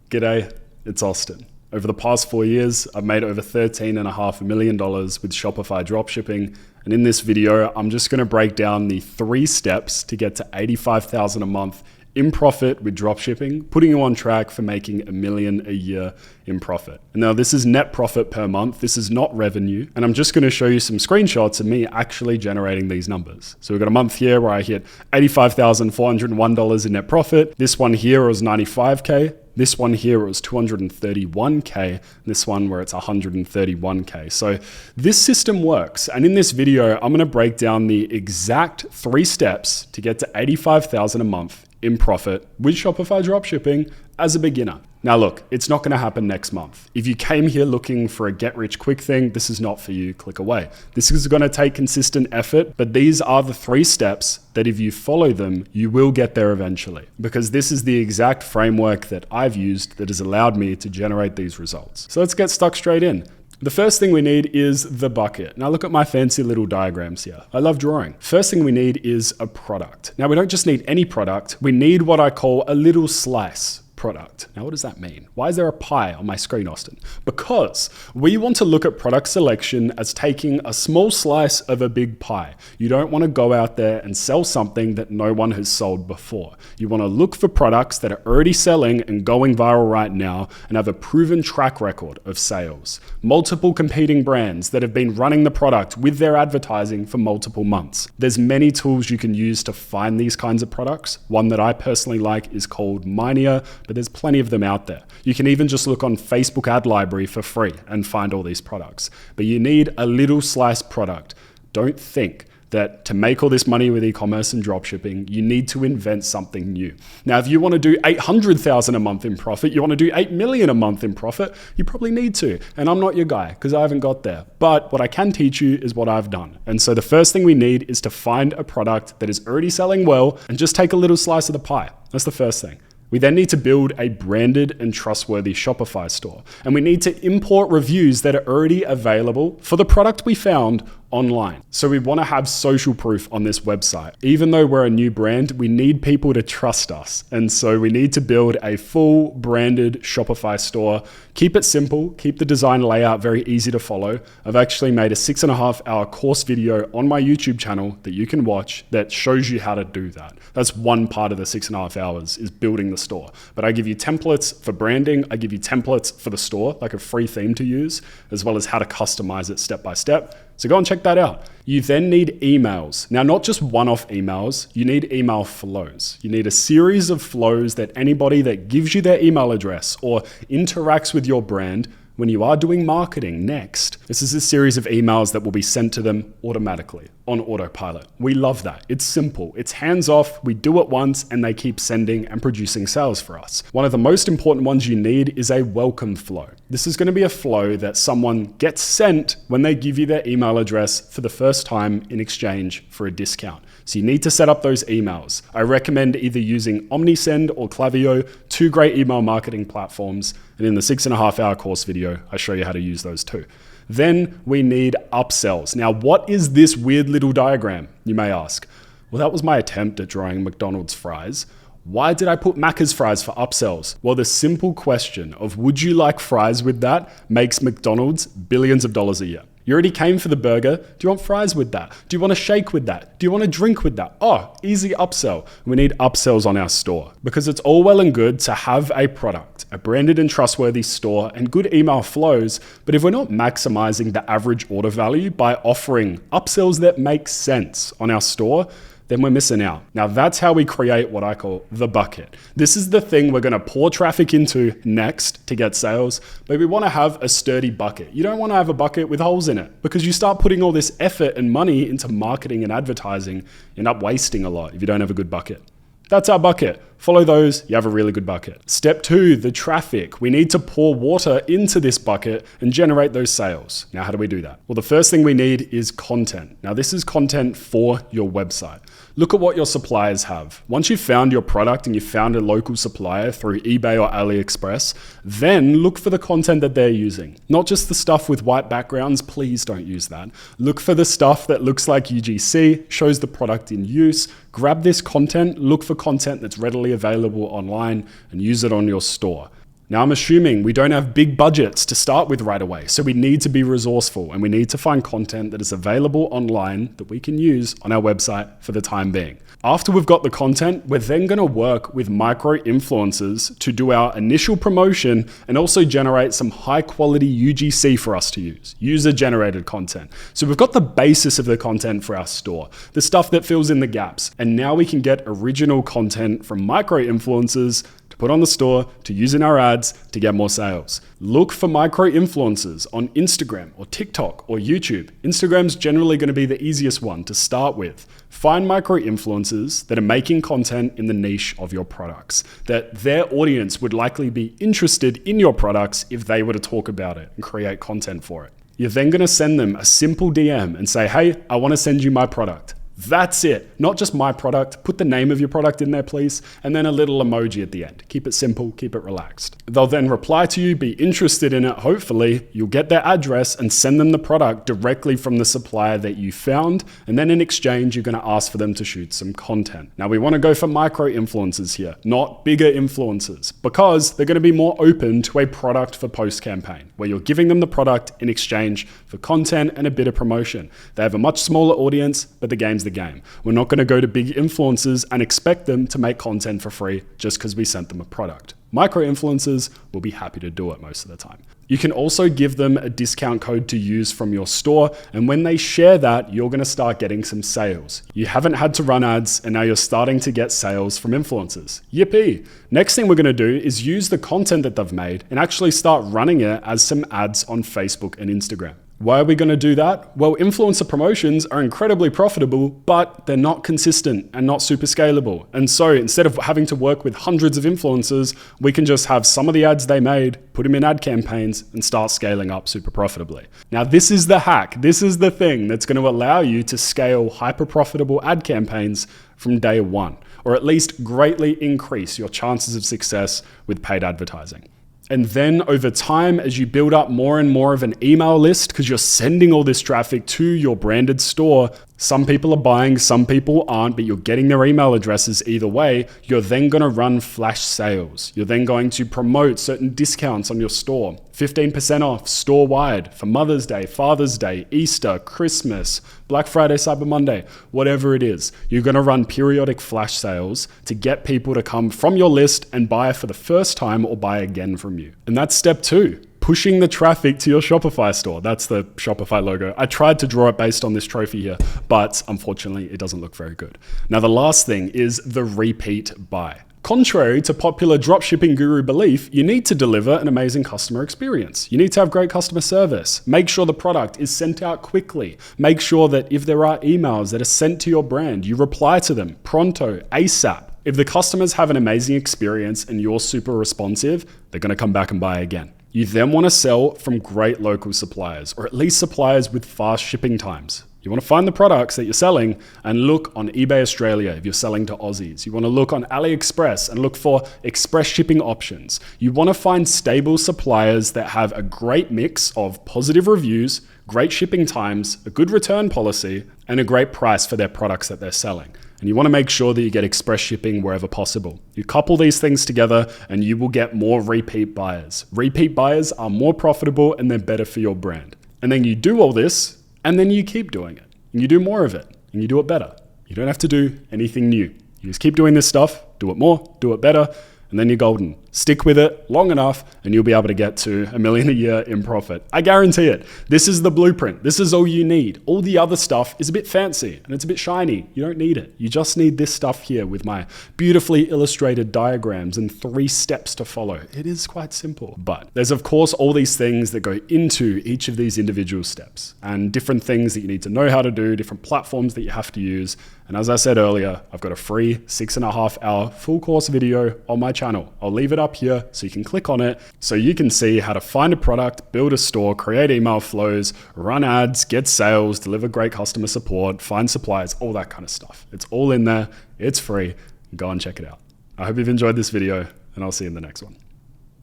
G'day, it's Austin. Over the past 4 years, I've made over $13.5 million with Shopify dropshipping. And in this video, I'm just gonna break down the 3 steps to get to $85,000 a month in profit with dropshipping, putting you on track for making $1 million a year in profit. And now this is net profit per month. This is not revenue. And I'm just gonna show you some screenshots of me actually generating these numbers. So we've got a month here where I hit $85,401 in net profit. This one here was 95K. This one here was 231K. This one where it's 131K. So this system works. And in this video, I'm gonna break down the exact 3 steps to get to $85,000 a month in profit with Shopify dropshipping as a beginner. Now look, it's not gonna happen next month. If you came here looking for a get rich quick thing, this is not for you, click away. This is gonna take consistent effort, but these are the 3 steps that if you follow them, you will get there eventually. Because this is the exact framework that I've used that has allowed me to generate these results. So let's get stuck straight in. The first thing we need is the bucket. Now look at my fancy little diagrams here. I love drawing. First thing we need is a product. Now we don't just need any product, we need what I call a little slice product. Now what does that mean? Why is there a pie on my screen, Austin? Because we want to look at product selection as taking a small slice of a big pie. You don't want to go out there and sell something that no one has sold before. You want to look for products that are already selling and going viral right now and have a proven track record of sales. Multiple competing brands that have been running the product with their advertising for multiple months. There's many tools you can use to find these kinds of products. One that I personally like is called Minea, but there's plenty of them out there. You can even just look on Facebook ad library for free and find all these products. But you need a little slice product. Don't think that to make all this money with e-commerce and dropshipping, you need to invent something new. Now, if you want to do $800,000 a month in profit, you want to do $8 million a month in profit, you probably need to. And I'm not your guy because I haven't got there. But what I can teach you is what I've done. And so the first thing we need is to find a product that is already selling well and just take a little slice of the pie. That's the first thing. We then need to build a branded and trustworthy Shopify store. And we need to import reviews that are already available for the product we found online. So we want to have social proof on this website. Even though we're a new brand, we need people to trust us. And so we need to build a full branded Shopify store. Keep it simple, keep the design layout very easy to follow. I've actually made a 6.5-hour course video on my YouTube channel that you can watch that shows you how to do that. That's one part of the 6.5 hours is building the store. But I give you templates for branding. I give you templates for the store, like a free theme to use, as well as how to customize it step by step. So go and check that out. You then need emails. Now, not just one-off emails, you need email flows. You need a series of flows that anybody that gives you their email address or interacts with your brand when you are doing marketing next. This is a series of emails that will be sent to them automatically on autopilot. We love that. It's simple. It's hands-off. We do it once and they keep sending and producing sales for us. One of the most important ones you need is a welcome flow. This is going to be a flow that someone gets sent when they give you their email address for the first time in exchange for a discount. So you need to set up those emails. I recommend either using OmniSend or Klaviyo, 2 great email marketing platforms. And in the 6.5-hour course video, I show you how to use those too. Then we need upsells. Now, what is this weird little diagram, you may ask? Well, that was my attempt at drawing McDonald's fries. Why did I put Macca's fries for upsells? Well, the simple question of would you like fries with that makes McDonald's billions of dollars a year. You already came for the burger. Do you want fries with that? Do you want a shake with that? Do you want a drink with that? Oh, easy upsell. We need upsells on our store because it's all well and good to have a product, a branded and trustworthy store and good email flows. But if we're not maximizing the average order value by offering upsells that make sense on our store, then we're missing out. Now that's how we create what I call the bucket. This is the thing we're gonna pour traffic into next to get sales, but we wanna have a sturdy bucket. You don't wanna have a bucket with holes in it because you start putting all this effort and money into marketing and advertising, you end up wasting a lot if you don't have a good bucket. That's our bucket. Follow those, you have a really good bucket. Step 2, the traffic. We need to pour water into this bucket and generate those sales. Now, how do we do that? Well, the first thing we need is content. Now, this is content for your website. Look at what your suppliers have. Once you've found your product and you've found a local supplier through eBay or AliExpress, then look for the content that they're using. Not just the stuff with white backgrounds, please don't use that. Look for the stuff that looks like UGC, shows the product in use. Grab this content, look for content that's readily available online and use it on your store. Now, I'm assuming we don't have big budgets to start with right away, so we need to be resourceful and we need to find content that is available online that we can use on our website for the time being. After we've got the content, we're then going to work with micro influencers to do our initial promotion and also generate some high quality UGC for us to use, user generated content. So we've got the basis of the content for our store, the stuff that fills in the gaps. And now we can get original content from micro influencers to put on the store, to use in our ads, to get more sales. Look for micro influencers on Instagram or TikTok or YouTube. Instagram's generally going to be the easiest one to start with. Find micro influencers that are making content in the niche of your products, that their audience would likely be interested in your products if they were to talk about it and create content for it. You're then going to send them a simple DM and say, hey, I want to send you my product. That's it. Not just my product. Put the name of your product in there, please. And then a little emoji at the end. Keep it simple, keep it relaxed. They'll then reply to you, be interested in it. Hopefully, you'll get their address and send them the product directly from the supplier that you found. And then in exchange, you're going to ask for them to shoot some content. Now, we want to go for micro influencers here, not bigger influencers, because they're going to be more open to a product for post campaign, where you're giving them the product in exchange for content and a bit of promotion. They have a much smaller audience, but the game's the game. We're not going to go to big influencers and expect them to make content for free just because we sent them a product. Micro influencers will be happy to do it most of the time. You can also give them a discount code to use from your store, and when they share that, you're going to start getting some sales. You haven't had to run ads, and now you're starting to get sales from influencers. Yippee! Next thing we're going to do is use the content that they've made and actually start running it as some ads on Facebook and Instagram. Why are we going to do that? Well, influencer promotions are incredibly profitable, but they're not consistent and not super scalable. And so instead of having to work with hundreds of influencers, we can just have some of the ads they made, put them in ad campaigns, and start scaling up super profitably. Now, this is the hack. This is the thing that's going to allow you to scale hyper profitable ad campaigns from day one, or at least greatly increase your chances of success with paid advertising. And then over time, as you build up more and more of an email list, because you're sending all this traffic to your branded store, some people are buying, some people aren't, but you're getting their email addresses either way, you're then going to run flash sales. You're then going to promote certain discounts on your store. 15% off store-wide for Mother's Day, Father's Day, Easter, Christmas, Black Friday, Cyber Monday, whatever it is. You're going to run periodic flash sales to get people to come from your list and buy for the first time or buy again from you. And that's step 2. Pushing the traffic to your Shopify store. That's the Shopify logo. I tried to draw it based on this trophy here, but unfortunately it doesn't look very good. Now, the last thing is the repeat buy. Contrary to popular dropshipping guru belief, you need to deliver an amazing customer experience. You need to have great customer service. Make sure the product is sent out quickly. Make sure that if there are emails that are sent to your brand, you reply to them pronto, ASAP. If the customers have an amazing experience and you're super responsive, they're going to come back and buy again. You then want to sell from great local suppliers, or at least suppliers with fast shipping times. You want to find the products that you're selling and look on eBay Australia if you're selling to Aussies. You want to look on AliExpress and look for express shipping options. You want to find stable suppliers that have a great mix of positive reviews, great shipping times, a good return policy, and a great price for their products that they're selling. And you want to make sure that you get express shipping wherever possible. You couple these things together and you will get more repeat buyers. Repeat buyers are more profitable and they're better for your brand. And then you do all this and then you keep doing it. And you do more of it and you do it better. You don't have to do anything new. You just keep doing this stuff, do it more, do it better, and then you're golden. Stick with it long enough and you'll be able to get to $1 million a year in profit. I guarantee it. This is the blueprint. This is all you need. All the other stuff is a bit fancy and it's a bit shiny. You don't need it. You just need this stuff here with my beautifully illustrated diagrams and 3 steps to follow. It is quite simple. But there's of course all these things that go into each of these individual steps and different things that you need to know how to do, different platforms that you have to use. And as I said earlier, I've got a free 6.5 hour full course video on my channel. I'll leave it up here so you can click on it so you can see how to find a product, build a store, create email flows, run ads, get sales, deliver great customer support, find suppliers, all that kind of stuff. It's all in there. It's free. Go and check it out. I hope you've enjoyed this video and I'll see you in the next one.